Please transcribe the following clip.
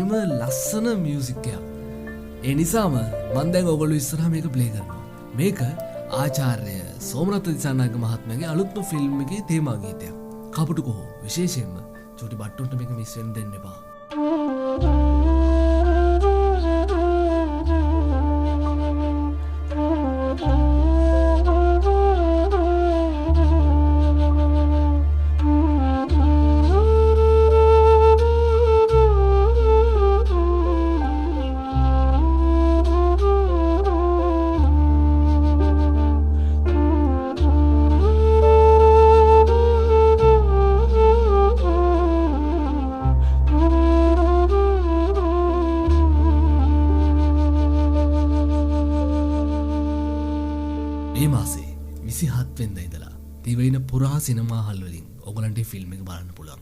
හරිම ලස්සන මියුසික් එකක්. ඒ නිසාම මම දැන් ඔයගොල්ලෝ ඉස්සරහා මේක ප්ලේ කරනවා. මේක ආචාර්ය සෝමරත්න දිසානායක මහත්මයාගේ අලුත්ම ෆිල්ම් එකේ තේමා ගීතයක්. කපුටු කොහො විශේෂයෙන්ම චූටි බට්ටුන්ට මේක මිස් වෙන්න දෙන්න එපා. මේ මාසේ 27 වෙනිදා ඉඳලා දිවයින පුරා සිනමා හල් වලින් ඔයගලන්ට ෆිල්ම් එක බලන්න පුළුවන්.